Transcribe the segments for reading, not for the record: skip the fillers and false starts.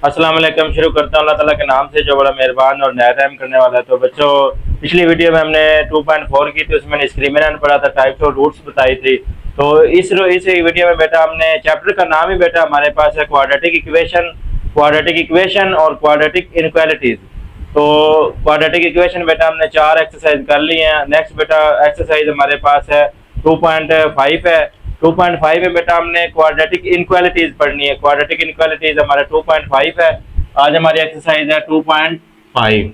अस्सलाम वालेकुम। शुरू करता हूँ अल्लाह ताला के नाम से जो बड़ा मेहरबान और नया रहम करने वाला है। तो बच्चों, पिछली वीडियो में हमने 2.4 की थी, उसमें डिस्क्रिमिनेंट पढ़ा था, टाइप्स और रूट्स बताई थी। तो इस वीडियो में बेटा हमने चैप्टर का नाम ही बेटा हमारे पास है क्वाड्रेटिक इक्वेशन और क्वाड्रेटिक इनक्वालिटीज। तो क्वाड्रेटिक इक्वेशन बेटा हमने 4 एक्सरसाइज कर ली हैं। नेक्स्ट बेटा एक्सरसाइज हमारे पास है 2.5 है। 2.5 में बेटा हमने क्वाड्रेटिक इनक्वालिटीज पढ़नी है। क्वाड्रेटिक इनक्वालिटीज हमारा 2.5 है। आज हमारी एक्सरसाइज है 2.5।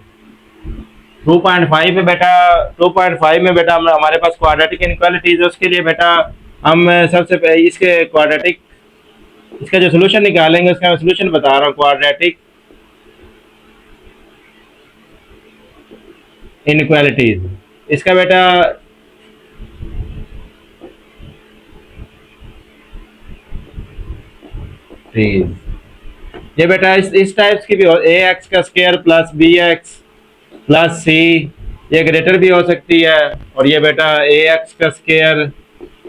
2.5 में बेटा 2.5 में बेटा हमारे पास क्वाड्रेटिक इनक्वालिटीज है। उसके लिए बेटा हम सबसे पहले इसका जो सोल्यूशन निकालेंगे उसका मैं सोल्यूशन बता रहा हूँ। क्वाड्रेटिक इनक्वालिटीज इसका बेटा ये बेटा इस टाइप्स की भी हो, ए एक्स का square plus b x plus c, ये ग्रेटर भी हो सकती है। और ये बेटा ए एक्स का square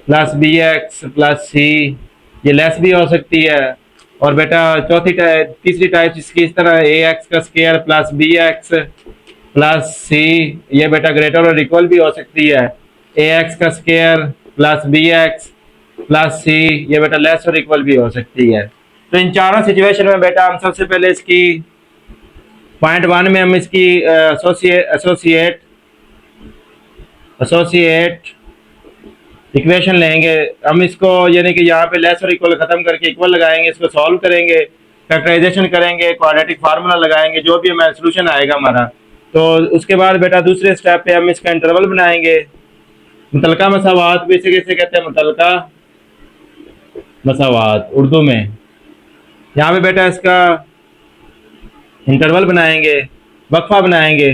plus b x plus c, ये लेस भी हो सकती है। और बेटा तीसरी टाइप इसकी इस तरह ए एक्स का square plus b x plus c, ये बेटा ग्रेटर और इक्वल भी हो सकती है। ए एक्स का square plus b x plus c, ये बेटा लेस और इक्वल भी हो सकती है। तो इन चारों सिचुएशन में बेटा हम सबसे पहले इसकी पॉइंट 1 में हम इसकी एसोसिएट इक्वेशन लेंगे। हम इसको यानी कि यहाँ पे लेस और इक्वल खत्म करके इक्वल लगाएंगे, इसको सॉल्व करेंगे, फैक्टराइजेशन करेंगे, क्वाड्रेटिक फार्मूला लगाएंगे, जो भी हमारा सोल्यूशन आएगा हमारा। तो उसके बाद बेटा दूसरे स्टेप पे हम इसका इंटरवल बनाएंगे। मुतलका मसावात भी इसे कैसे कहते हैं, मुतलका मसावात उर्दू में। यहाँ पे बेटा इसका इंटरवल बनाएंगे, वक्फा बनाएंगे।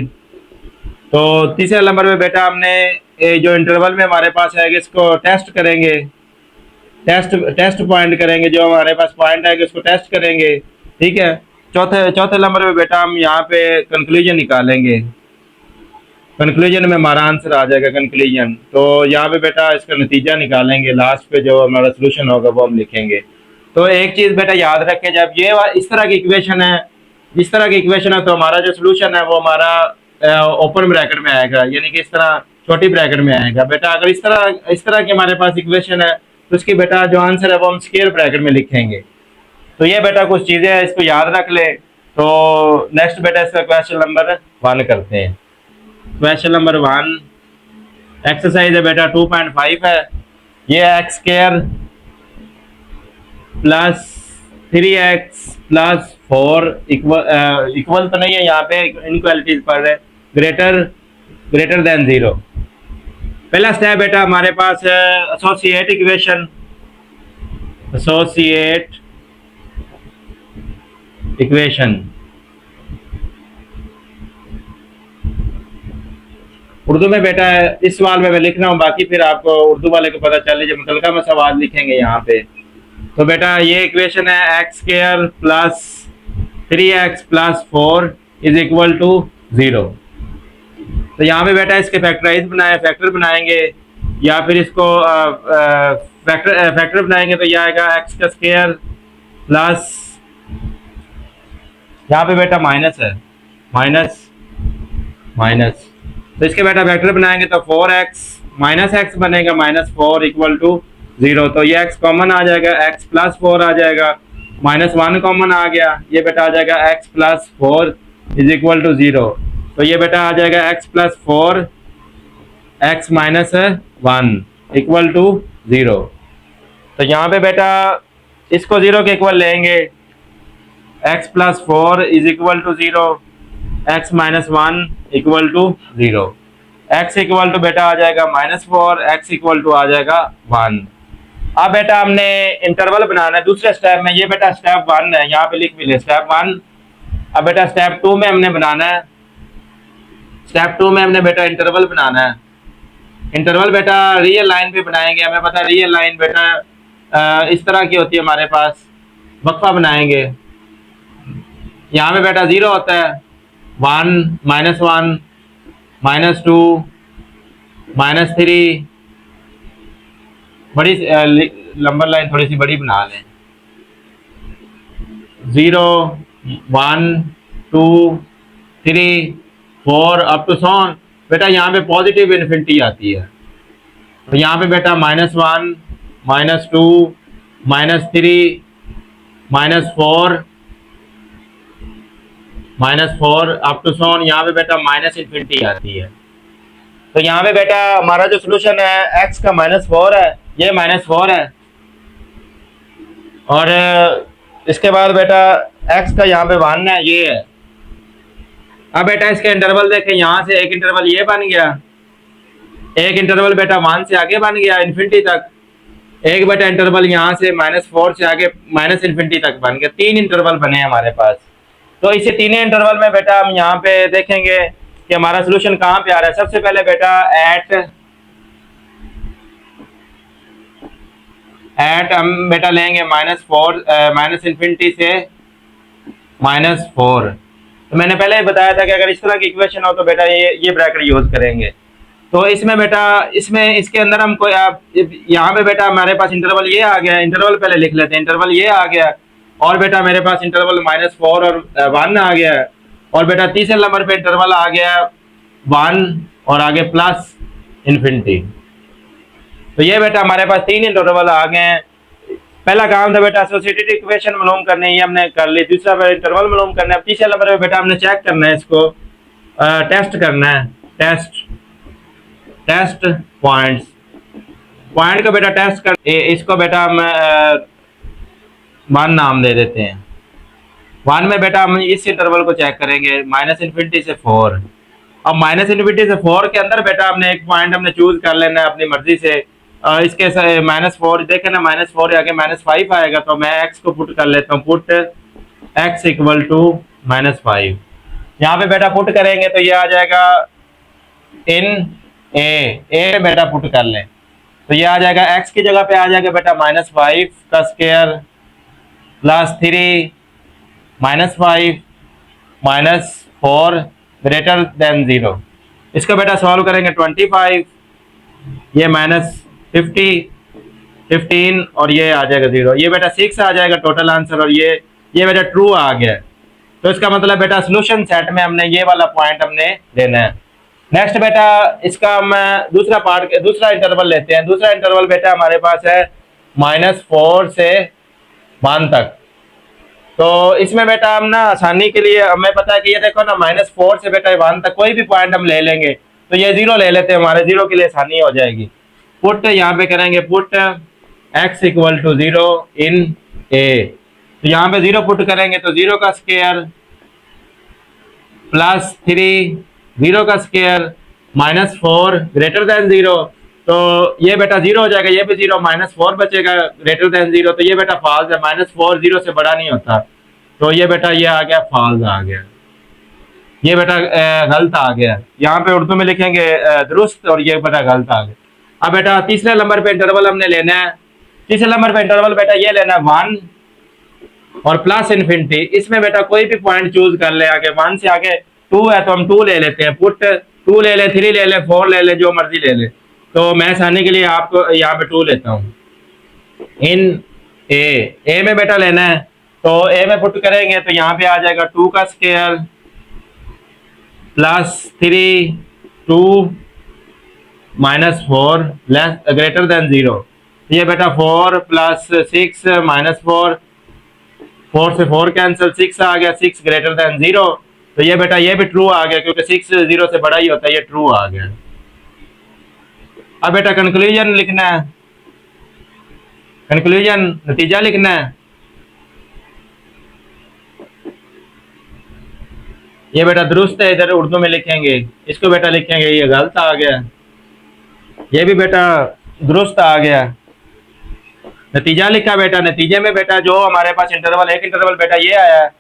तो तीसरे नंबर पे बेटा हमने जो इंटरवल में हमारे पास आएगा इसको टेस्ट करेंगे, टेस्ट पॉइंट करेंगे, जो हमारे पास पॉइंट आएगा उसको टेस्ट करेंगे। ठीक है। चौथे नंबर पे बेटा हम यहाँ पे कंक्लूजन निकालेंगे। कंक्लूजन में हमारा आंसर आ जाएगा कंक्लूजन। तो यहाँ पे बेटा इसका नतीजा निकालेंगे, लास्ट पे जो हमारा सोल्यूशन होगा वो हम लिखेंगे। तो एक चीज बेटा याद रखें, जब ये इस तरह की इक्वेशन है, इस तरह की इक्वेशन है, तो हमारा जो सोल्यूशन है वो हमारा ओपन ब्रैकेट में आएगा, यानी कि इस तरह छोटी ब्रैकेट में आएगा। बेटा अगर इस तरह की हमारे पास इक्वेशन है तो उसकी बेटा जो आंसर है वो हम स्क्वायर ब्रैकेट में लिखेंगे। तो ये बेटा कुछ चीजें हैं, इसको याद रख ले। तो नेक्स्ट बेटा इसका क्वेश्चन नंबर 1 करते हैं। क्वेश्चन नंबर 1 एक्सरसाइज है बेटा 2.5 है। ये x square plus 3x plus 4 equal तो नहीं है, यहाँ पे इनक्वालिटीज पढ़ रहे, ग्रेटर देन 0। पहला स्टेप बेटा हमारे पास है एसोसिएट इक्वेशन। उर्दू में बेटा इस सवाल में मैं लिख रहा हूँ, बाकी फिर आपको उर्दू वाले को पता चल लीजिए, मुतलका में सवाल लिखेंगे यहाँ पे। तो बेटा ये इक्वेशन है X square plus 3x plus 4 is equal to 0। तो यहाँ पे बेटा इसके फैक्टर बनाएंगे, या फिर इसको फैक्टर बनाएंगे। तो यह आएगा एक्स का स्क्वायर प्लस, यहाँ पे बेटा माइनस है, माइनस। तो इसके बेटा फैक्टर बनाएंगे तो 4x माइनस एक्स बनेगा, -4 इक्वल टू 0। तो ये x कॉमन आ जाएगा, x प्लस 4 आ जाएगा, -1 कॉमन आ गया, ये बेटा आ जाएगा x plus 4 is equal to 0। तो ये बेटा आ जाएगा x plus 4 x minus 1 equal to 0। तो यहाँ पे बेटा इसको 0 के इक्वल लेंगे, x plus 4 is equal to 0, x minus 1 equal to 0। x equal to बेटा आ जाएगा -4, x इक्वल टू आ जाएगा 1। अब बेटा हमने इंटरवल बनाना है दूसरे स्टेप में। ये बेटा स्टेप 1 है, यहाँ पे लिख भी ले स्टेप 1। अब बेटा स्टेप 2 में हमने बनाना है, स्टेप 2 में हमने बेटा इंटरवल बनाना है। इंटरवल बेटा रियल लाइन पे बनाएंगे। हमें पता है रियल लाइन बेटा इस तरह की होती है, हमारे पास वक्फा बनाएंगे। यहाँ पे बेटा 0 होता है, 1 -1 -2 -3, बड़ी नंबर लाइन थोड़ी सी बड़ी बना लें, 0 1 2 3 4 अप टू सॉन। बेटा यहाँ पे पॉजिटिव इन्फिनिटी आती है, तो यहाँ पे बेटा -1 -2 -3 -4 -4 अप टू सॉन, यहाँ पे बेटा माइनस इन्फिनिटी आती है। तो यहाँ पे बेटा हमारा जो सोल्यूशन है x का -4 है, ये -4 है, और इसके बाद बेटा x का यहाँ पे 1 है, ये है। अब बेटा इसके इंटरवल देखें, यहाँ से एक इंटरवल ये बन गया, एक इंटरवल बेटा 1 से आगे बन गया इन्फिनिटी तक, एक बेटा इंटरवल यहाँ से -4 से आगे माइनस इन्फिनिटी तक बन गया। 3 इंटरवल बने हमारे पास। तो इसे तीनों इंटरवल में बेटा हम यहाँ पे देखेंगे कि हमारा सोल्यूशन कहाँ पे आ रहा है। सबसे पहले बेटा एट हम बेटा लेंगे -4 माइनस इन्फिनिटी से -4। तो मैंने पहले ही बताया था कि अगर इस तरह की इक्वेशन हो तो बेटा ये ब्रैकेट यूज करेंगे। तो इसमें बेटा इसमें इसके अंदर हम कोई यहाँ पे बेटा हमारे पास इंटरवल ये आ गया, इंटरवल पहले लिख लेते हैं, इंटरवल ये आ गया, और बेटा मेरे पास इंटरवल -4 और 1 आ गया, और बेटा तीसरे नंबर पे इंटरवल आ गया 1 और आगे प्लस इन्फिनिटी। तो ये बेटा हमारे पास 3 इंटरवल आ गए हैं। पहला काम था बेटा एसोसिएटेड इक्वेशन मालूम करनी, ये हमने कर ली। दूसरा इंटरवल मालूम करना है। तीसरे नंबर पे बेटा हमने चेक करना है, इसको टेस्ट करना है, टेस्ट पॉइंट्स, पॉइंट को बेटा टेस्ट कर, इसको बेटा हम 1 नाम दे देते हैं। 1 में बेटा हम इस इंटरवल को चेक करेंगे -इन्फिनिटी से 4। अब -इन्फिनिटी से 4 के अंदर बेटा हमने एक पॉइंट हमने चूज कर लेना है अपनी मर्जी से। इसके -4 देखे ना, -4 आगे -5 आएगा, तो मैं x को पुट कर लेता हूँ, पुट x इक्वल टू -5। यहाँ पे बेटा पुट करेंगे तो ये आ जाएगा इन ए में बेटा पुट कर लें तो ये आ जाएगा, x की जगह पे आ जाएगा बेटा -5 का स्क्वायर +3 -5 -4 ग्रेटर देन 0। इसको बेटा सॉल्व करेंगे 25, ये -50 15 और ये आ जाएगा 0, ये बेटा 6 आ जाएगा टोटल आंसर, और ये बेटा ट्रू आ गया। तो इसका मतलब बेटा सोल्यूशन सेट में हमने ये वाला पॉइंट हमने लेना है। नेक्स्ट बेटा इसका हम दूसरा इंटरवल लेते हैं। दूसरा इंटरवल बेटा हमारे पास है -4 से 1 तक। तो इसमें बेटा हम ना आसानी के लिए हमें पता है कि ये देखो ना, -4 से बेटा 1 तक कोई भी पॉइंट हम ले लेंगे, तो ये 0 ले लेते हैं, हमारे 0 के लिए आसानी हो जाएगी। पुट यहाँ पे करेंगे, put x equal to 0 in a। तो यहाँ पे 0 पुट करेंगे तो 0 का स्क्वायर +3 0 का स्क्वायर -4 ग्रेटर देन 0। तो ये बेटा 0 हो जाएगा, ये भी 0, -4 बचेगा ग्रेटर देन 0। तो ये बेटा फॉल्स है, -4 0 से बड़ा नहीं होता। तो ये बेटा ये आ गया फॉल्स आ गया, ये बेटा गलत आ गया। यहाँ पे उर्दू में लिखेंगे दुरुस्त, और ये बेटा गलत आ गया। अब बेटा तीसरे नंबर पे इंटरवल हमने लेना है। तीसरे नंबर पे इंटरवल बेटा ये लेना है 1 और प्लस इन्फिनिटी। इसमें बेटा कोई भी पॉइंट चूज कर ले, आगे 1 से आगे 2 है तो हम 2 ले लेते हैं, पुट 2 ले ले, 3 ले ले, 4 ले ले, जो मर्जी ले ले। तो मैं आसानी के लिए आपको यहाँ पे 2 लेता हूँ। इन ए में बेटा लेना है, तो ए में पुट करेंगे तो यहाँ पे आ जाएगा 2 का स्क्वायर +3 2 -4 ग्रेटर देन 0। ये बेटा 4 + 6 -4, 4 से 4 कैंसिल, 6 आ गया, 6 ग्रेटर देन 0। तो ये बेटा ये भी ट्रू आ गया, क्योंकि 6 0 से बड़ा ही होता है, ये ट्रू आ गया। अब बेटा कंक्लूजन लिखना है, कंक्लूजन नतीजा लिखना है। ये बेटा दुरुस्त है, इधर उर्दू में लिखेंगे, इसको बेटा लिखेंगे ये गलत आ गया, ये भी बेटा दुरुस्त आ गया। नतीजा लिखा बेटा, नतीजे में बेटा जो हमारे पास इंटरवल, एक इंटरवल बेटा ये आया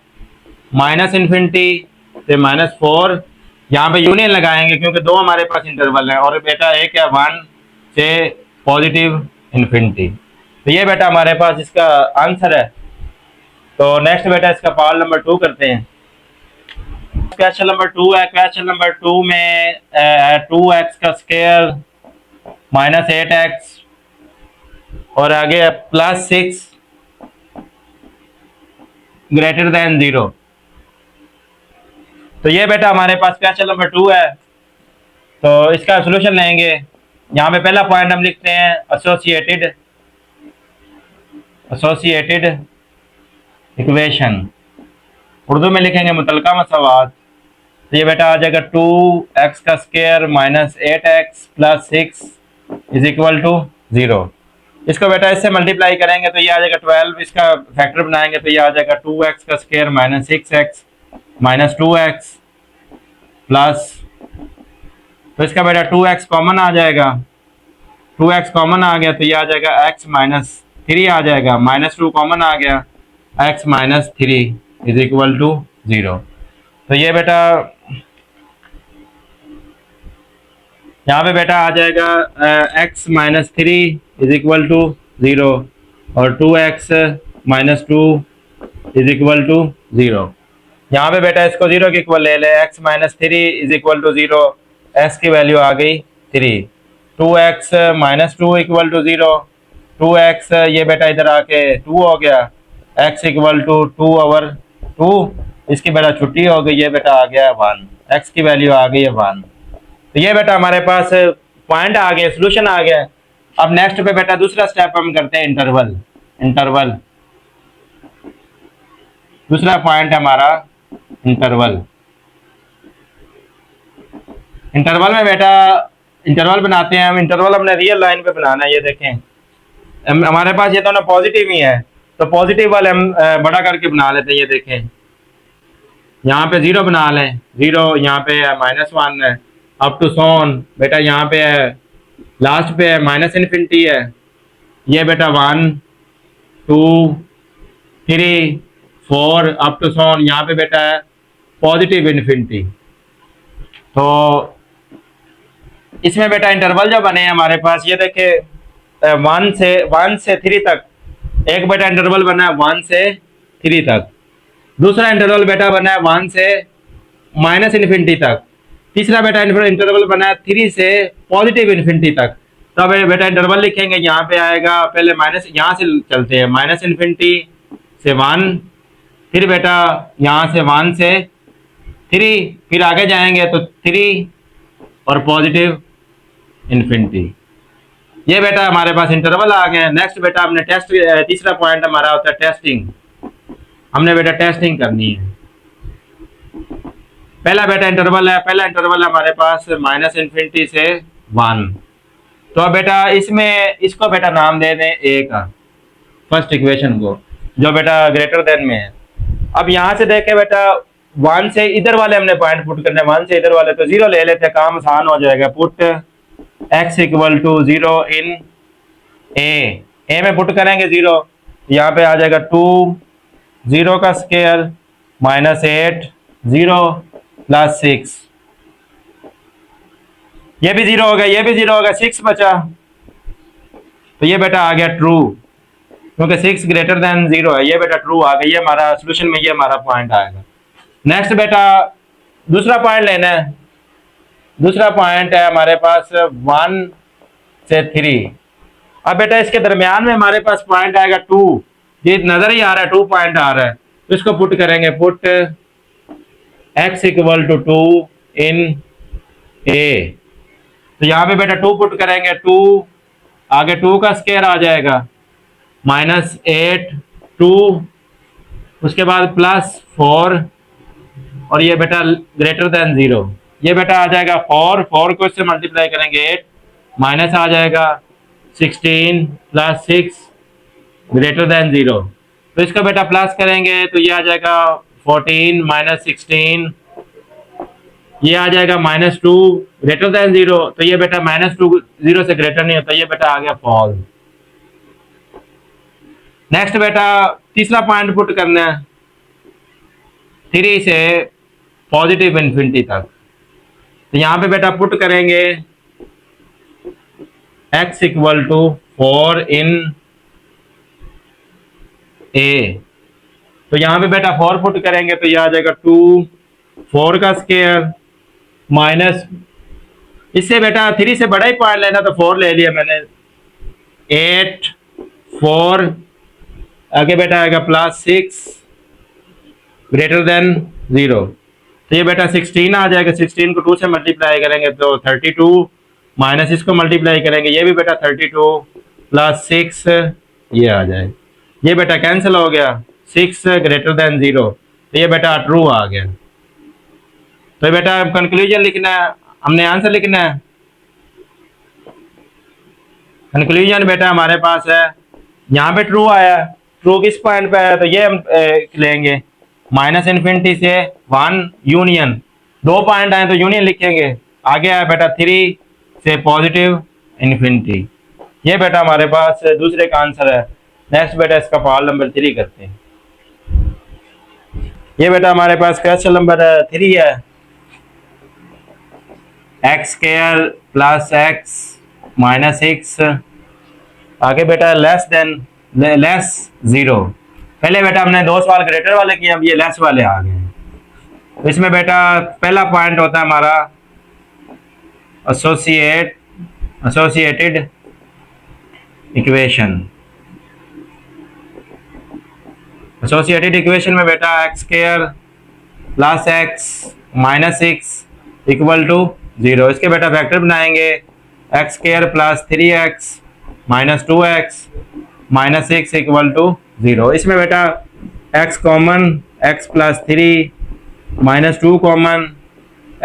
-इन्फिनिटी से -4। यहाँ पे यूनियन लगाएंगे क्योंकि 2 हमारे पास इंटरवल है, और बेटा एक है 1 से पॉजिटिव इन्फिनिटी। तो ये बेटा हमारे पास इसका आंसर है। तो नेक्स्ट बेटा इसका पार्ट नंबर 2 करते हैं। क्वेश्चन नंबर 2 है। क्वेश्चन नंबर 2 में 2x का स्क्वायर -8x और आगे +6 ग्रेटर देन 0। तो ये बेटा हमारे पास क्वेश्चन नंबर 2 है। तो इसका सोल्यूशन लेंगे। यहाँ पे पहला पॉइंट हम लिखते हैं एसोसिएटेड इक्वेशन, उर्दू में लिखेंगे मुतलका मसावात। तो ये बेटा आ जाएगा 2x का square minus 8x plus 6 is equal to 0। इसको बेटा इससे मल्टीप्लाई करेंगे तो ये आ जाएगा 12, इसका फैक्टर बनाएंगे तो ये आ जाएगा 2x का square minus 6x minus 2x plus, तो इसका बेटा 2x कॉमन आ जाएगा, 2x कॉमन आ गया तो ये आ जाएगा x माइनस 3 आ जाएगा, माइनस 2 कॉमन आ गया, x minus 3 is equal to 0। तो ये बेटा यहाँ पे बेटा आ जाएगा x minus 3 is equal to 0 और 2x minus 2 is equal to 0। यहाँ पे बेटा इसको 0 के इक्वल ले ले, x minus 3 is equal to 0, x की वैल्यू आ गई 3, 2x minus 2 equal to 0, 2x ये बेटा इधर आके 2 हो गया, x इक्वल टू 2 ओवर 2, इसकी बेटा छुट्टी हो गई, ये बेटा आ गया 1, x की वैल्यू आ गई है 1। तो ये बेटा हमारे पास पॉइंट आ गया, सोल्यूशन आ गया। अब नेक्स्ट पे बेटा दूसरा स्टेप हम करते हैं इंटरवल। दूसरा पॉइंट हमारा इंटरवल में बेटा इंटरवल बनाते हैं हम। इंटरवल हमने रियल लाइन पे बनाना है। ये देखें हमारे पास ये दोनों पॉजिटिव ही है, तो पॉजिटिव वाले हम बड़ा करके बना लेते हैं। ये देखें यहाँ पे 0 बना लें, 0 यहाँ पे है, -1 है, अप टू सोन बेटा यहाँ पे है, लास्ट पे है माइनस इन्फिनिटी है। ये बेटा 1 2 3 4 अप टू सोन, यहाँ पे बेटा है पॉजिटिव इन्फिनिटी। तो इसमें बेटा इंटरवल जो बने हैं हमारे पास, ये देखे 1 से 3 तक एक बेटा इंटरवल बना है 1 से 3 तक, दूसरा इंटरवल बेटा बना है 1 से माइनस इन्फिनिटी तक, तीसरा बेटा इंटरवल बना है 3 से पॉजिटिव इन्फिनिटी तक। तो अब बेटा इंटरवल लिखेंगे, यहाँ पे आएगा पहले माइनस, यहाँ से चलते हैं माइनस इन्फिनिटी से 1, फिर बेटा यहाँ से 1 से 3, फिर आगे जाएंगे तो 3 और पॉजिटिव इन्फिनिटी। ये बेटा हमारे पास इंटरवल आ गए। नेक्स्ट बेटा हमने टेस्ट, तीसरा पॉइंट हमारा होता है टेस्टिंग। हमने बेटा टेस्टिंग करनी है। पहला बेटा इंटरवल है, पहला इंटरवल हमारे पास माइनस इन्फिनिटी से 1। तो अब बेटा इसमें इसको बेटा नाम दे दें ए का, फर्स्ट इक्वेशन को, जो बेटा ग्रेटर देन में है। अब यहाँ से देखें बेटा 1 से इधर वाले हमने पॉइंट पुट करने, 1 से इधर वाले, तो 0 ले लेते हैं, काम आसान हो जाएगा। पुट x इक्वल टू 0 इन ए में पुट करेंगे 0, यहाँ पे आ जाएगा 2 0 का स्क्वायर माइनस 8 0 प्लस 6, ये भी 0 हो गया, ये भी 0 हो गया, 6 बचा। तो ये बेटा आ गया ट्रू, क्योंकि 6 ग्रेटर देन 0 है, ये बेटा ट्रू आ गया। ये हमारा सोल्यूशन में ये हमारा पॉइंट आएगा। नेक्स्ट बेटा दूसरा पॉइंट लेना है। दूसरा पॉइंट है हमारे पास 1 से 3। अब बेटा इसके दरमियान में हमारे पास पॉइंट आएगा 2, ये नजर ही आ रहा है 2 पॉइंट आ रहा है, तो इसको पुट करेंगे। पुट x इक्वल टू 2 इन ए, तो यहाँ पे बेटा 2 पुट करेंगे, 2 आगे 2 का स्क्वायर आ जाएगा माइनस 8 2, उसके बाद प्लस 4 और ये बेटा ग्रेटर देन 0, ये बेटा आ जाएगा 4 को इससे मल्टीप्लाई करेंगे 8, माइनस आ जाएगा 16 प्लस 6 ग्रेटर देन 0। तो इसको बेटा प्लस करेंगे तो ये आ जाएगा 14 माइनस 16, ये आ जाएगा -2 ग्रेटर देन 0। तो ये बेटा -2 0 से ग्रेटर नहीं होता, ये बेटा आ गया फॉल्स। नेक्स्ट बेटा तीसरा पॉइंट पुट करना है 3 से पॉजिटिव इन्फिनिटी तक। तो यहाँ पे बेटा पुट करेंगे x इक्वल टू 4 इन ए, तो यहाँ पे बेटा 4 पुट करेंगे तो ये आ जाएगा 2 4 का स्क्वायर माइनस, इससे बेटा 3 से बड़ा ही पॉइंट लेना तो 4 ले लिया मैंने, 8 4 आगे बेटा आएगा प्लस 6 ग्रेटर देन 0। तो ये बेटा 16 आ जाएगा। 16 को 2 से मल्टीप्लाई करेंगे तो 32, माइनस इसको मल्टीप्लाई करेंगे, ये भी बेटा 32 प्लस 6 ये आ जाएगा। ये बेटा कैंसिल हो गया, 6 ग्रेटर देन 0, तो ये बेटा ट्रू आ गया। तो बेटा कंक्लूजन लिखना है, हमने आंसर लिखना है। कंक्लूजन बेटा हमारे पास है, यहाँ पे ट्रू आया, ट्रू किस पॉइंट पे आया, तो ये हम लेंगे माइनस इन्फिनिटी से 1 यूनियन, 2 पॉइंट आए तो यूनियन लिखेंगे। आगे आया बेटा 3 से पॉजिटिव इन्फिनिटी। ये बेटा हमारे पास दूसरे का आंसर है। नेक्स्ट बेटा इसका सवाल नंबर 3 करते हैं। ये बेटा हमारे पास क्वेश्चन नंबर 3 है, X square plus X minus 6, आगे बेटा लेस देन लेस 0। पहले बेटा हमने 2 सवाल ग्रेटर वाले किए, अब ये लेस वाले आ गए। तो इसमें बेटा पहला पॉइंट होता है हमारा एसोसिएटेड इक्वेशन। एसोसिएटेड इक्वेशन में बेटा X square plus X minus 6 equal to 0। इसके बेटा वेक्टर बनाएंगे, X square plus 3x minus 2x minus 6 equal to 0। इसमें बेटा x common, x plus 3 minus 2 common,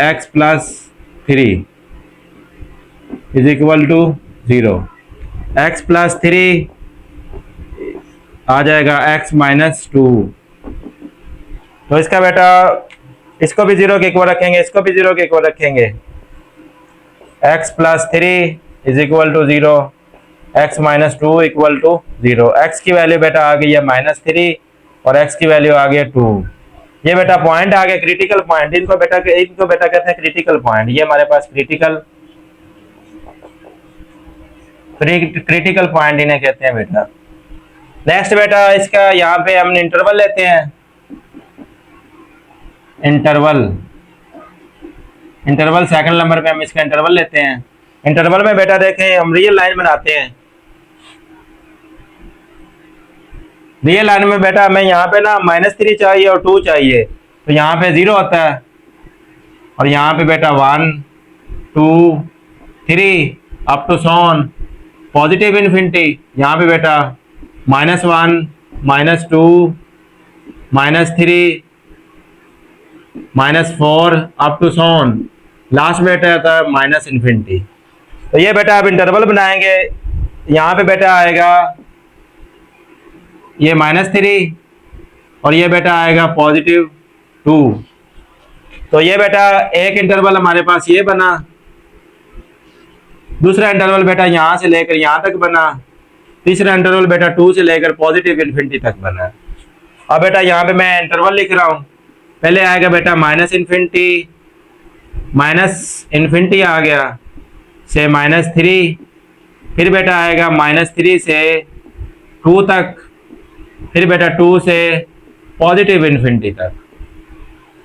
x plus 3 is equal to 0। x plus 3 आ जाएगा x minus 2। तो इसका बेटा इसको भी 0 के इक्वल रखेंगे, इसको भी 0 के इक्वल रखेंगे। x plus 3 is equal to 0, x minus 2 equal to 0। x की वैल्यू बेटा आ गई है माइनस 3 और x की वैल्यू आ गई है 2। ये बेटा पॉइंट आ गया क्रिटिकल पॉइंट, इनको बेटा कहते हैं क्रिटिकल पॉइंट। ये हमारे पास क्रिटिकल पॉइंट इन्हें कहते हैं बेटा। नेक्स्ट बेटा इसका यहाँ पे हम इंटरवल लेते हैं। इंटरवल सेकंड नंबर पे हम इसका इंटरवल लेते हैं। इंटरवल में बेटा देखें हम रियल लाइन बनाते हैं। रियल लाइन में बेटा हमें यहाँ पे ना -3 चाहिए और 2 चाहिए, तो यहाँ पे 0 होता है और यहाँ पे बेटा 1 2 3 अप टू सोन पॉजिटिव इन्फिनिटी। यहाँ पे बेटा -1 -2 -3 -4 अप टू सोन, लास्ट बेटा आता है माइनस इन्फिनिटी। तो ये बेटा आप इंटरवल बनाएंगे, यहाँ पे बेटा आएगा ये -3 और ये बेटा आएगा पॉजिटिव 2। तो ये बेटा एक इंटरवल हमारे पास ये बना, दूसरा इंटरवल बेटा यहाँ से लेकर यहाँ तक बना, तीसरा इंटरवल बेटा 2 से लेकर पॉजिटिव इन्फिनिटी तक बना। अब बेटा यहाँ पे मैं इंटरवल लिख रहा हूँ। पहले आएगा बेटा माइनस इन्फिनिटी आ गया से -3, फिर बेटा आएगा -3 से 2 तक, फिर बेटा 2 से पॉजिटिव इन्फिनिटी तक।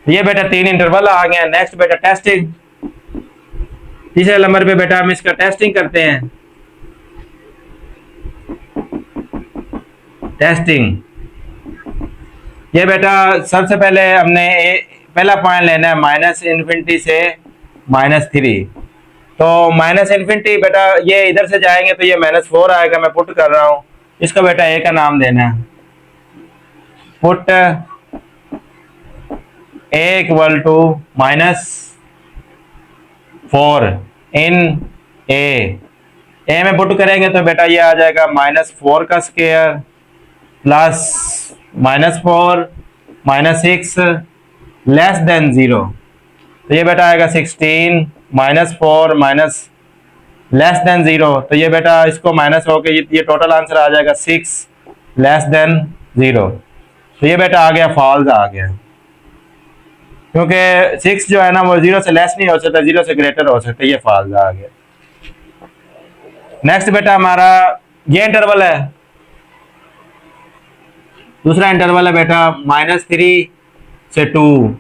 ये बेटा 3 इंटरवल आ गए। नेक्स्ट बेटा टेस्टिंग। तीसरे नंबर पे बेटा हम इसका टेस्टिंग करते हैं। टेस्टिंग ये बेटा सबसे पहले हमने पहला पॉइंट लेना है माइनस इन्फिनिटी से -3। तो माइनस इन्फिनिटी बेटा ये इधर से जाएंगे तो ये -4 आएगा। मैं पुट कर रहा हूँ, इसको बेटा ए का नाम देना है। पुट ए इक्वल टू -4 इन ए में पुट करेंगे तो बेटा ये आ जाएगा -4 का स्क्वायर प्लस -4 -6 लेस देन 0। तो ये बेटा आएगा 16 -4 माइनस लेस देन 0। तो ये बेटा इसको माइनस होकर ये टोटल आंसर आ जाएगा 6 लेस देन 0। तो ये बेटा आ गया फॉल्स आ गया, क्योंकि 6 जो है ना वो 0 से लेस नहीं हो सकता, 0 से ग्रेटर हो सकता है। ये फॉल्स आ गया। नेक्स्ट बेटा हमारा ये इंटरवल है, दूसरा इंटरवल है बेटा -3 से 2।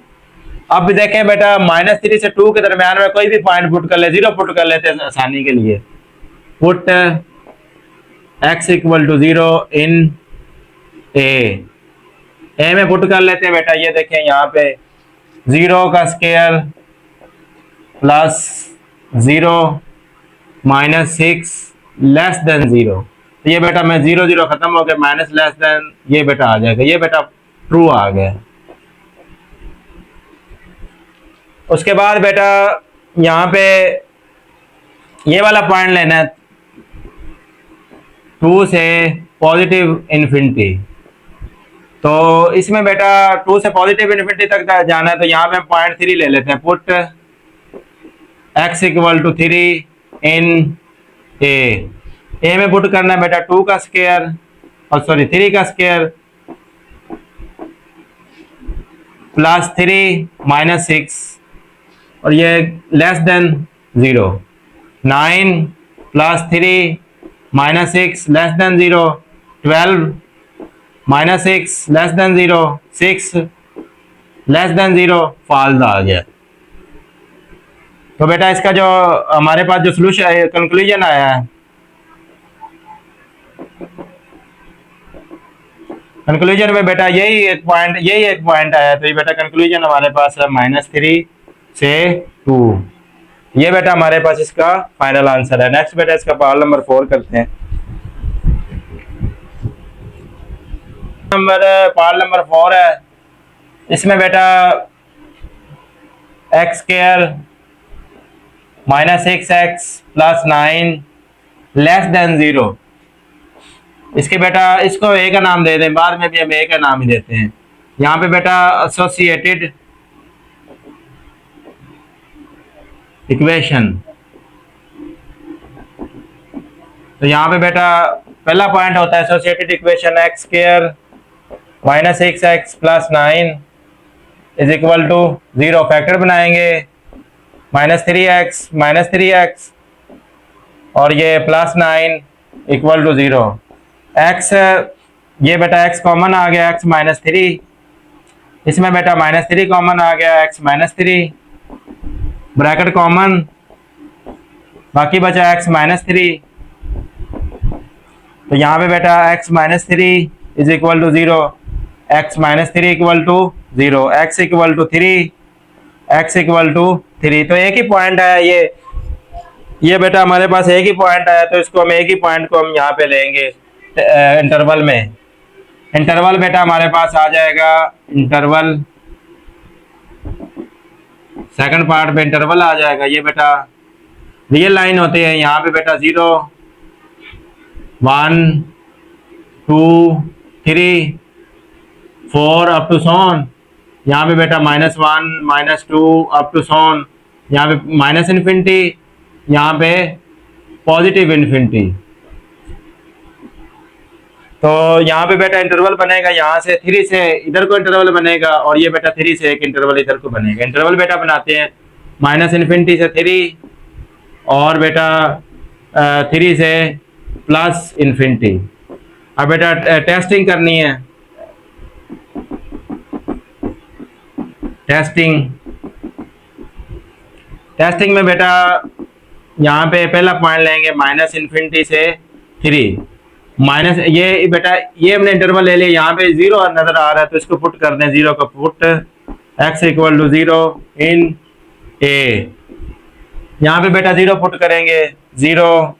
अब देखें बेटा -3 से 2 के दरमियान में कोई भी पॉइंट पुट कर ले, 0 पुट कर लेते हैं आसानी के लिए। पुट x इक्वल टू 0 इन ए में पुट कर लेते हैं बेटा। ये देखें यहाँ पे 0 का square plus 0 minus 6 less than 0। तो ये बेटा मैं 0 0 खत्म हो गया, माइनस लेस देन ये बेटा आ जाएगा, ये बेटा ट्रू आ गया। उसके बाद बेटा यहाँ पे ये वाला पॉइंट लेना है 2 से पॉजिटिव इन्फिनिटी। तो इसमें बेटा 2 से पॉजिटिव इन्फिनिटी तक जाना है, तो यहाँ पे हम पॉइंट 3 ले लेते हैं। पुट x इक्वल टू 3 इन ए में पुट करना है बेटा 2 का स्क्वायर और सॉरी 3 का स्क्वायर प्लस 3 माइनस 6 और ये less than 0। 9 plus 3 minus 6 less than 0। 12 minus 6 less than 0। 6 less than 0 false आ गया। तो बेटा इसका जो हमारे पास जो सोल्यूशन कंक्लूजन आया है, कंक्लूजन में बेटा यही एक पॉइंट आया। तो ये बेटा कंक्लूजन हमारे पास है -3 से 2। ये बेटा हमारे पास इसका फाइनल आंसर है। नेक्स्ट बेटा इसका पार्ट नंबर 4 करते हैं। पार्ट नंबर 4 है, इसमें बेटा X square minus 6x plus 9 less than 0। इसके बेटा इसको ए का नाम दे दें, बाद में भी हम ए का नाम ही देते हैं। यहाँ पे बेटा एसोसिएटेड इक्वेशन। तो यहाँ पे बेटा पहला पॉइंट होता है associated equation X square minus 6x plus 9 is equal to 0। Factor बनाएंगे -3x और ये प्लस 9 इक्वल टू 0। x ये बेटा x कॉमन आ गया, x माइनस 3, इसमें बेटा -3 कॉमन आ गया, x -3 ब्रैकेट कॉमन, बाकी बचा x -3। तो यहाँ पे बेटा x -3 is equal to 0, x -3 equal to 0, x equal to 3, x equal to 3। तो एक ही पॉइंट है ये बेटा हमारे पास एक ही पॉइंट है, तो इसको हम एक ही पॉइंट को हम यहाँ पे लेंगे इंटरवल में। इंटरवल बेटा हमारे पास आ जाएगा, इंटरवल सेकंड पार्ट पे इंटरवल आ जाएगा। ये बेटा रियल लाइन होती है, यहाँ पे बेटा 0 1 2 3 4 अप टू सोन। यहाँ पे बेटा -1 -2 अप टू सोन। यहाँ पे माइनस इन्फिनिटी, यहाँ पे पॉजिटिव इन्फिनिटी। तो यहाँ पे बेटा इंटरवल बनेगा, यहाँ से 3 से इधर को इंटरवल बनेगा और ये बेटा 3 से एक इंटरवल इधर को बनेगा। इंटरवल बेटा बनाते हैं -इन्फिनिटी से 3 और बेटा 3 से प्लस इन्फिनिटी। अब बेटा टेस्टिंग करनी है, टेस्टिंग में बेटा यहाँ पे पहला पॉइंट लेंगे -इन्फिनिटी से 3 माइनस ये बेटा ये हमने इंटरवल ले लिया, यहाँ पे 0 नजर आ रहा है तो इसको पुट कर दें। 0 का put x equal to 0 in a। यहाँ पे बेटा 0 पुट करेंगे, 0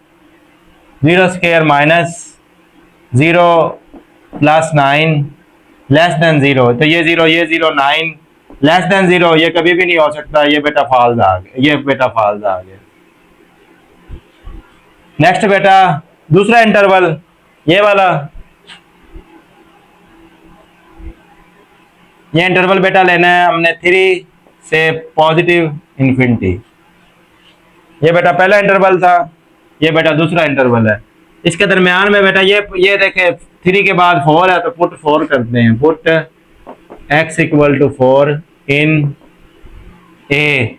square minus 0 plus 9 less than 0। तो ये 0 9 लेस देन 0 ये कभी भी नहीं हो सकता, ये बेटा फॉल्स आ गया, ये बेटा फॉल्स आ गया। नेक्स्ट बेटा दूसरा इंटरवल ये वाला, ये इंटरवल बेटा लेना है हमने 3 से पॉजिटिव इन्फिनिटी। ये बेटा पहला इंटरवल था, ये बेटा दूसरा इंटरवल है। इसके दरमियान में बेटा ये देखे 3 के बाद 4 है तो पुट 4 करते हैं। Put x equal to 4 in a।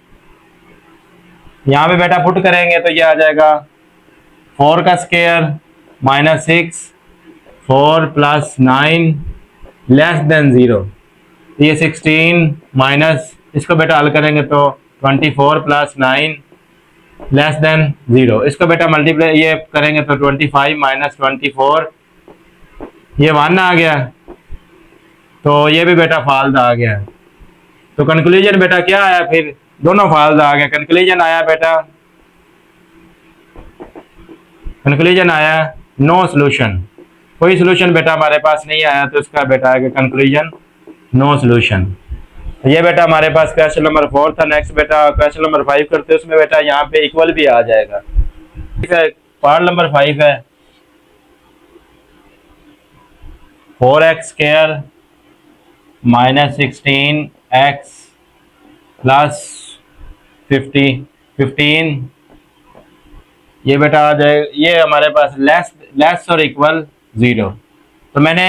यहाँ पे बेटा पुट करेंगे तो ये आ जाएगा 4 का स्क्वायर -6 4 प्लस 9 लेस देन 0। ये 16 माइनस इसको बेटा हल करेंगे तो 24 प्लस 9 लेस देन 0। इसको बेटा मल्टीप्लाई ये करेंगे तो 25 माइनस 24 ये 1 आ गया, तो ये भी बेटा फॉल्स आ गया। तो कंक्लूजन बेटा क्या आया, फिर दोनों फाल्स आ गए। कंक्लूजन आया बेटा, कंक्लूजन आया नो सोल्यूशन, कोई सोल्यूशन बेटा हमारे पास नहीं आया, तो इसका बेटा आएगा कंक्लूजन नो सोल्यूशन। तो ये बेटा हमारे पास क्वेश्चन नंबर 4 था। नेक्स्ट बेटा क्वेश्चन नंबर 5 करते हैं, उसमें बेटा यहाँ पे इक्वल भी आ जाएगा। ठीक है, पार्ट नंबर 5 है 4x square minus 16x plus 15 ये बेटा आ जाए, ये हमारे पास लेस और इक्वल 0। तो मैंने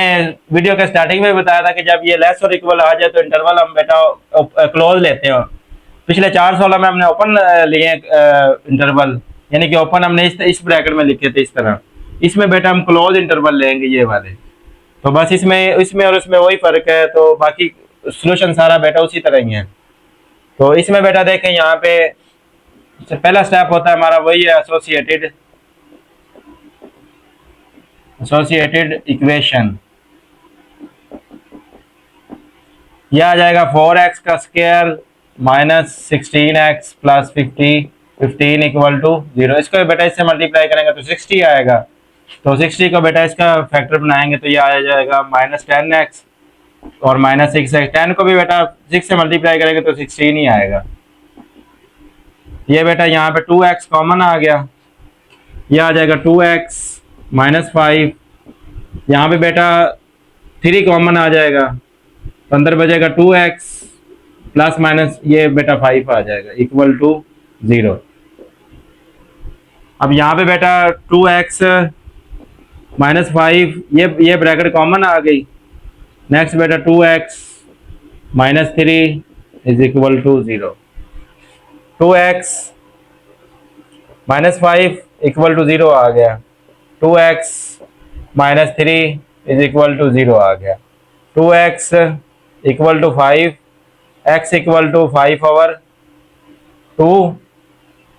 वीडियो के स्टार्टिंग में बताया था कि जब ये लेस और इक्वल आ जाए तो इंटरवल हम बेटा क्लोज लेते हैं। पिछले 4 सालों में हमने ओपन लिए इंटरवल, यानी कि ओपन हमने इस ब्रैकेट में लिखे थे इस तरह। इसमें बेटा हम क्लोज इंटरवल लेंगे ये वाले। तो बस इसमें और इसमें वही फर्क है, तो बाकी सोल्यूशन सारा बेटा उसी तरह ही है। तो इसमें बेटा देखें, यहाँ पे पहला स्टेप होता है हमारा वही है एसोसिएटेड इक्वेशन। यह आ जाएगा 4x का square minus 16x plus 15 equal to 0। इसको बेटा इससे मल्टीप्लाई करेंगे तो 60 आएगा। तो 60 को बेटा इसका फैक्टर बनाएंगे तो ये आ जाएगा माइनस 10x और माइनस 6x। 10 को भी बेटा 6 से मल्टीप्लाई करेंगे तो 16 ही आएगा। ये बेटा यहाँ पे 2x कॉमन आ गया, ये आ जाएगा 2x माइनस 5। यहाँ पे बेटा 3 कॉमन आ जाएगा, तो अंदर बचेगा 2x प्लस माइनस ये बेटा 5 आ जाएगा इक्वल टू 0। अब यहाँ पे बेटा 2x माइनस 5 ये ब्रैकेट कॉमन आ गई। नेक्स्ट बेटा 2x minus 3 is equal to 0। 2x minus 5 equal to 0 आ गया। 2x minus 3 is equal to 0 आ गया। 2x equal to 5, x equal to 5 over 2।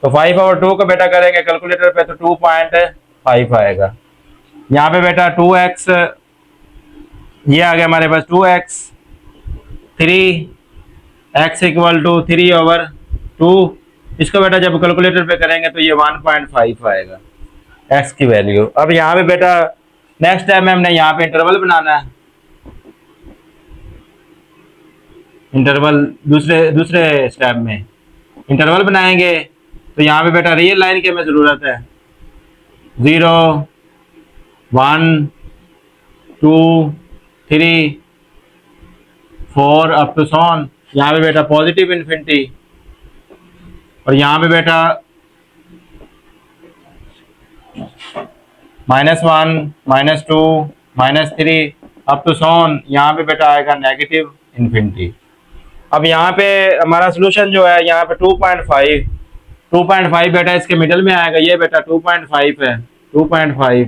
तो 5 ओवर 2 को बेटा करेंगे कैलकुलेटर पे तो 2.5 आएगा। यहाँ पे बेटा 2x ये आ गया हमारे पास 2x 3x equal to 3 over 2। इसको बेटा जब कैलकुलेटर पे करेंगे तो ये 1.5 आएगा x की वैल्यू। अब यहाँ पे बेटा नेक्स्ट स्टेप में हमने यहाँ पे इंटरवल बनाना है। इंटरवल दूसरे स्टेप में इंटरवल बनाएंगे, तो यहाँ पे बेटा रियल लाइन की हमें ज़रूरत है। 0 1 2 3 4 अप टू सॉन। यहाँ पे बेटा पॉजिटिव इन्फिनिटी, और यहाँ पे बेटा -1 -2 -3 अप टू सॉन। यहाँ पे बेटा आएगा नेगेटिव इन्फिनिटी। अब यहाँ पे हमारा सोल्यूशन जो है यहाँ पे 2.5 बेटा इसके मिडल में आएगा। ये बेटा 2.5 है 2.5,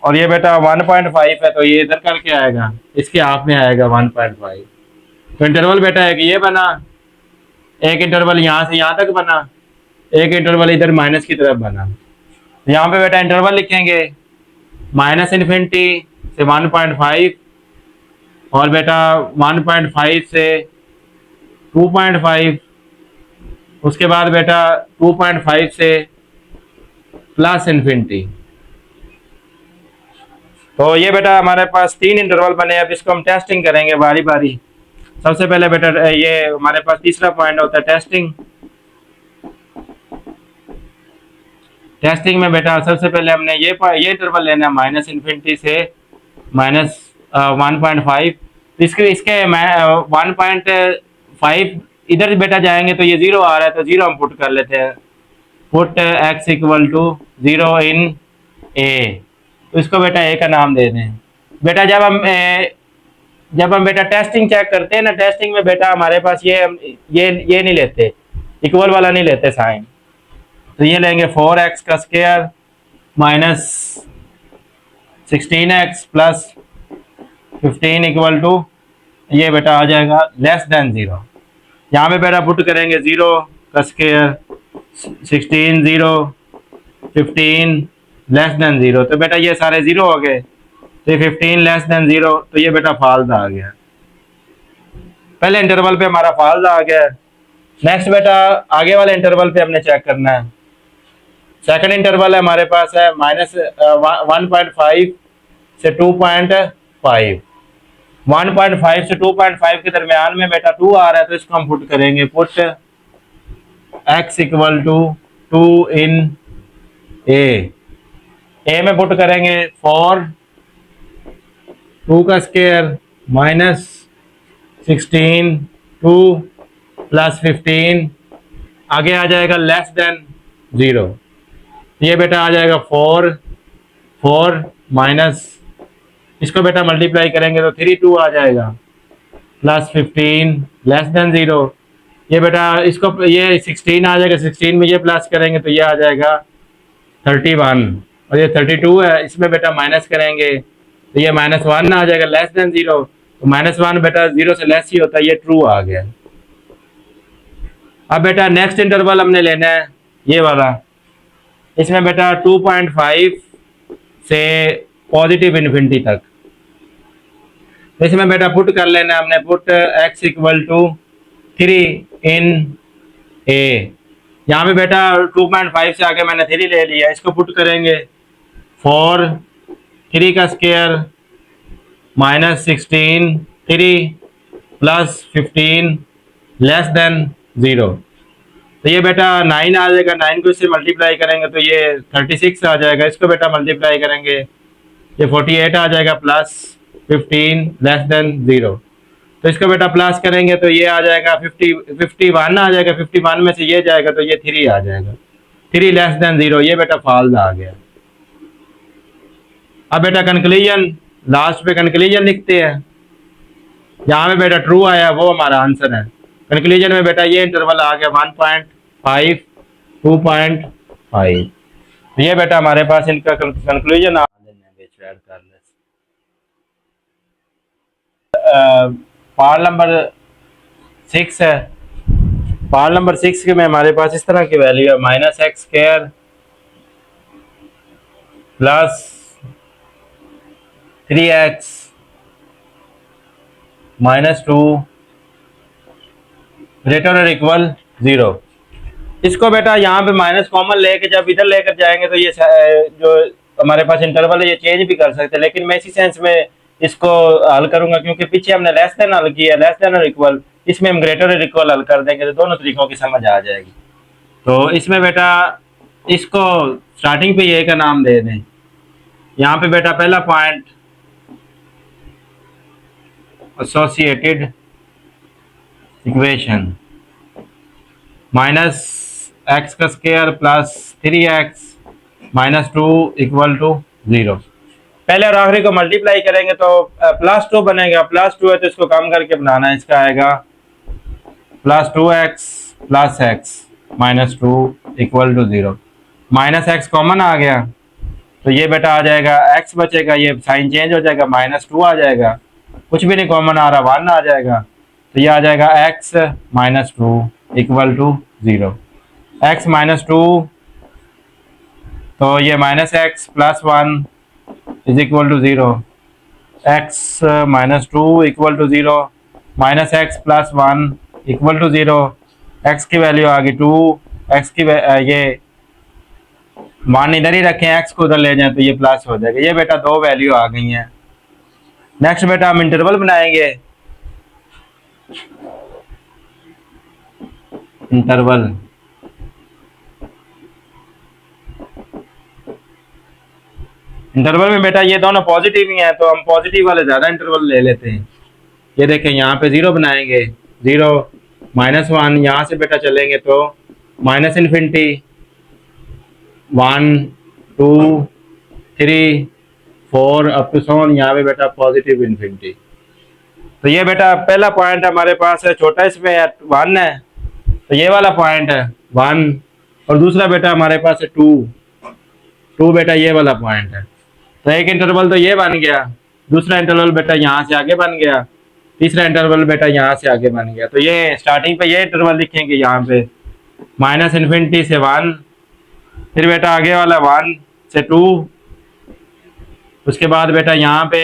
और ये बेटा 1.5 है, तो ये इधर करके आएगा इसके हाफ में आएगा 1.5। तो इंटरवल बेटा एक ये बना, एक इंटरवल यहाँ से यहाँ तक बना, एक इंटरवल इधर माइनस की तरफ बना। यहाँ पे बेटा इंटरवल लिखेंगे माइनस इन्फिनिटी से 1.5, और बेटा 1.5 से 2.5, उसके बाद बेटा 2.5 से प्लस इन्फिनिटी। तो ये बेटा हमारे पास 3 इंटरवल बने। अब इसको हम टेस्टिंग करेंगे बारी बारी। सबसे पहले बेटा ये हमारे पास तीसरा पॉइंट होता है टेस्टिंग। टेस्टिंग में बेटा सबसे पहले हमने ये इंटरवल लेना है माइनस इन्फिनिटी से माइनस 1.5। इसके 1.5 इधर बेटा जाएंगे तो ये 0 आ रहा है, तो 0 हम पुट कर लेते हैं। Put x equal to 0 in a, तो इसको बेटा a का नाम दे दें। बेटा जब हम बेटा टेस्टिंग चेक करते हैं ना, टेस्टिंग में बेटा हमारे पास ये नहीं लेते, इक्वल वाला नहीं लेते साइन। तो ये लेंगे 4x का square minus 16x plus 15 equal to ये बेटा आ जाएगा लेस देन 0। यहाँ पे बेटा पुट करेंगे 0 का स्क्वायर 16 0 15 लेस देन 0, तो बेटा ये सारे 0 हो गए। तो 15 लेस देन 0, तो ये बेटा फाल्स आ गया। पहले इंटरवल पे हमारा फॉल्स आ गया। नेक्स्ट बेटा आगे वाले इंटरवल पे हमने चेक करना है। सेकंड इंटरवल है हमारे पास है माइनस 1.5 से 2.5। 1.5 से 2.5 के दरमियान में बेटा 2 आ रहा है, तो इसको हम पुट करेंगे, पुट x इक्वल टू 2 इन ए में पुट करेंगे 4 2 का स्क्वायर माइनस 16 2 प्लस 15 आगे आ जाएगा लेस देन 0। ये बेटा आ जाएगा 4 4 माइनस, इसको बेटा मल्टीप्लाई करेंगे तो 3 2 आ जाएगा प्लस 15 लेस देन 0। ये बेटा इसको ये 16 आ जाएगा, 16 में ये प्लस करेंगे तो ये आ जाएगा 31 और ये 32 है, इसमें बेटा माइनस करेंगे तो ये -1 आ जाएगा लेस देन 0। तो -1 बेटा 0 से लेस ही होता है, ये ट्रू आ गया। अब बेटा नेक्स्ट इंटरवल हमने लेना है ये वाला, इसमें बेटा 2.5 से पॉजिटिव इन्फिनिटी तक। तो इसमें बेटा पुट कर लेना है हमने, पुट x इक्वल टू 3 इन ए। यहाँ पे बेटा 2.5 से आगे मैंने 3 ले लिया, इसको पुट करेंगे 4 3 का square minus 16 3 plus 15 less than 0। तो ये बेटा 9 आ जाएगा, 9 को इससे मल्टीप्लाई करेंगे तो ये 36 आ जाएगा, इसको बेटा मल्टीप्लाई करेंगे ये 48 आ जाएगा प्लस 15 लेस देन 0। तो इसको बेटा प्लस करेंगे तो ये आ जाएगा 51 आ जाएगा, 51 में से ये जाएगा तो ये 3 आ जाएगा, 3 लेस देन 0। ये बेटा फॉल्स आ गया। अब बेटा कंक्लूजन, लास्ट पे कंक्लूजन लिखते हैं। यहाँ पे बेटा ट्रू आया वो हमारा आंसर है। कंक्लूजन में बेटा ये इंटरवल आ गया 1.5 2.5। तो ये बेटा हमारे पास इनका कंक्लूजन आ पार्ट नंबर 6 है। पार्ट नंबर 6 के में हमारे पास इस तरह की वैल्यू है -x² प्लस 3x -2 ग्रेटर और इक्वल 0। इसको बेटा यहाँ पे माइनस कॉमन लेके जब इधर लेकर जाएंगे तो ये जो हमारे पास इंटरवल है ये चेंज भी कर सकते हैं, लेकिन मैं इसी सेंस में इसको हल करूंगा क्योंकि पीछे हमने लेस देन हल किया, लेस देन और इक्वल, इसमें हम ग्रेटर और इक्वल हल कर देंगे तो दोनों तरीकों की समझ आ जाएगी। तो इसमें बेटा इसको स्टार्टिंग पे ये का नाम दे दें। यहाँ पे बेटा पहला पॉइंट एसोसिएटेड इक्वेशन -x का square plus 3x -2 equal to 0। पहले और आखिरी को मल्टीप्लाई करेंगे तो +2 बनेगा, +2 है तो इसको कम करके बनाना है, इसका आएगा +2x plus x -2 equal to 0। -x common आ गया तो ये बेटा आ जाएगा x बचेगा, ये साइन चेंज हो जाएगा -2 आ जाएगा, कुछ भी नहीं कॉमन आ रहा 1 आ जाएगा तो ये आ जाएगा x -2 इक्वल टू 0। x -2 तो ये -x plus 1 is equal to 0, x -2 equal to 0 -x plus 1 equal to 0। x की वैल्यू आ गई 2, x की ये 1 इधर ही रखें, x को उधर ले जाएं तो ये प्लस हो जाएगा। ये बेटा दो वैल्यू आ गई हैं। नेक्स्ट बेटा हम इंटरवल बनाएंगे। इंटरवल में बेटा ये दोनों पॉजिटिव ही हैं तो हम पॉजिटिव वाले ज्यादा इंटरवल ले लेते हैं। ये देखें यहाँ पे 0 बनाएंगे, 0 -1, यहाँ से बेटा चलेंगे तो -infinity 1 2 3 4 up to so on, यहाँ पे बेटा पॉजिटिव इन्फिनिटी। तो ये बेटा पहला पॉइंट हमारे पास है छोटा, इसमें 1 है तो ये वाला पॉइंट है 1, और दूसरा बेटा हमारे पास है 2 बेटा ये वाला पॉइंट है। तो एक इंटरवल तो ये बन गया, दूसरा इंटरवल बेटा यहाँ से आगे बन गया, तीसरा इंटरवल बेटा यहाँ से आगे बन गया। तो ये स्टार्टिंग पे ये इंटरवल लिखेंगे यहाँ पे -इन्फिनिटी से 1, फिर बेटा आगे वाला 1 से 2, उसके बाद बेटा यहाँ पे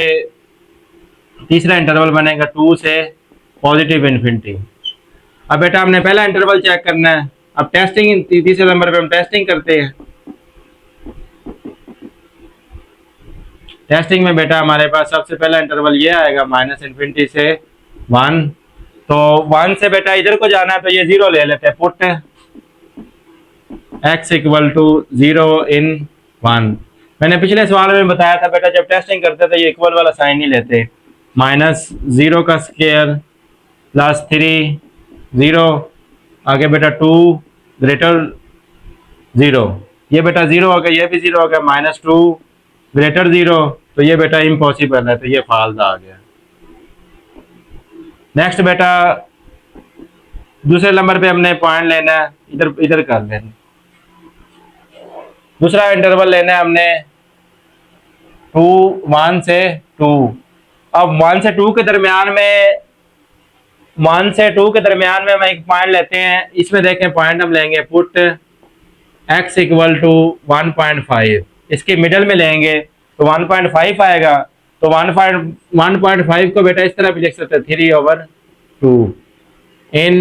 तीसरा इंटरवल बनेगा 2 से पॉजिटिव इन्फिनिटी। अब बेटा हमने पहला इंटरवल चेक करना है। अब टेस्टिंग तीसरे नंबर पे हम टेस्टिंग करते हैं। टेस्टिंग में बेटा हमारे पास सबसे पहला इंटरवल ये आएगा माइनस इन्फिनिटी से 1। तो 1 से बेटा इधर को जाना है तो ये 0 ले लेते हैं। पुट x इक्वल टू 0 इन 1। मैंने पिछले सवाल में बताया था बेटा जब टेस्टिंग करते तो ये इक्वल वाला साइन नहीं लेते। माइनस 0 का स्क्वायर प्लस 3 0 आगे बेटा 2 ग्रेटर 0। ये बेटा 0 हो गया, ये भी 0 हो गया। माइनस 2 ग्रेटर 0 तो ये बेटा इम्पॉसिबल है, तो ये फाल्स आ गया। नेक्स्ट बेटा दूसरे नंबर पे हमने पॉइंट लेना है, इधर इधर कर लेना। दूसरा इंटरवल लेना है हमने 1 से 2। अब 1 से 2 के दरमियान में 1 से 2 के दरमियान में हम एक पॉइंट लेते हैं। इसमें देखें पॉइंट हम लेंगे पुट x इक्वल टू 1.5। इसके मिडल में लेंगे तो 1.5 आएगा। तो 1.5 को बेटा इस तरह भी लिख सकते हैं 3/2 इन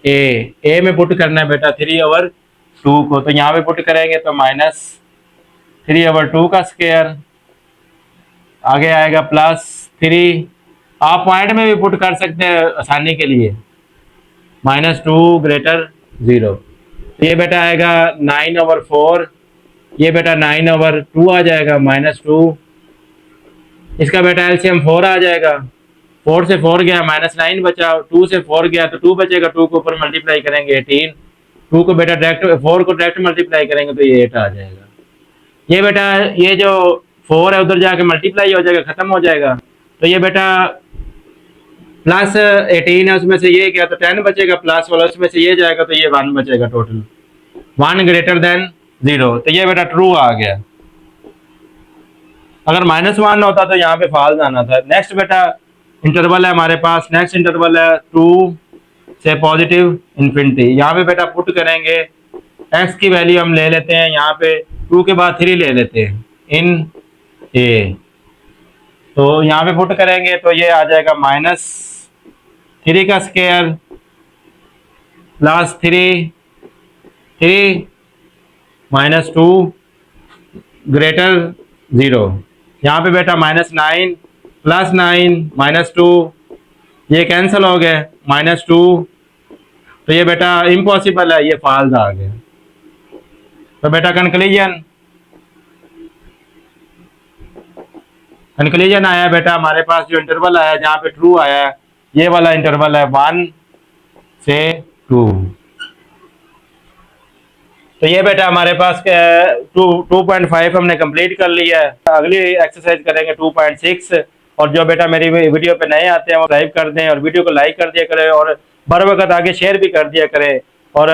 ए में पुट करना है बेटा 3/2 को। तो यहाँ पे पुट करेंगे तो माइनस 3/2 का स्क्वायर आगे आएगा प्लस 3। आप पॉइंट में भी पुट कर सकते हैं आसानी के लिए। -2 ग्रेटर 0 तो ये बेटा आएगा 9/4। ये बेटा 9/2 आ जाएगा -2। इसका बेटा एलसीएम 4 आ जाएगा। 4 से 4 गया -9 बचा। 2 से 4 गया तो 2 बचेगा। 2 को ऊपर मल्टीप्लाई करेंगे 18। 2 को बेटा डायरेक्ट 4 को डायरेक्ट मल्टीप्लाई करेंगे तो ये 8 आ जाएगा। ये बेटा ये जो 4 है उधर जाके मल्टीप्लाई हो जाएगा, खत्म हो जाएगा। तो ये बेटा प्लस 18 है, उसमें से ये गया तो 10 बचेगा। प्लस वाला उसमें से ये जाएगा तो ये 1 बचेगा। टोटल 1 ग्रेटर देन 0 तो ये बेटा ट्रू आ गया। अगर -1 होता तो यहाँ पे फॉल्स आना था। नेक्स्ट बेटा इंटरवल है हमारे पास। नेक्स्ट इंटरवल है 2 से पॉजिटिव इन्फिनिटी। यहाँ पे बेटा पुट करेंगे x की वैल्यू हम ले लेते हैं यहाँ पे 2 के बाद 3 ले लेते हैं इन a। तो यहाँ पे पुट करेंगे तो ये आ जाएगा -3 का स्क्वायर प्लस 3 -2 ग्रेटर 0। यहाँ पे बेटा -9 प्लस 9 -2 ये कैंसिल हो गए -2 तो ये बेटा इम्पॉसिबल है, ये फॉल्स आ गया। तो बेटा कंक्लूजन आया बेटा हमारे पास जो इंटरवल आया जहाँ पे ट्रू आया ये वाला इंटरवल है 1 से 2। तो ये बेटा हमारे पास 2.5 हमने कंप्लीट कर लिया है। अगली एक्सरसाइज करेंगे 2.6। और जो बेटा मेरी वीडियो पे नए आते हैं वो सब्सक्राइब कर दें और वीडियो को लाइक कर दिया करें और बर वक्त आगे शेयर भी कर दिया करें और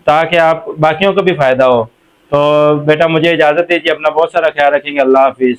ताकि आप बाकियों को भी फ़ायदा हो। तो बेटा मुझे इजाज़त दीजिए, अपना बहुत सारा ख्याल रखेंगे। अल्लाह हाफिज़।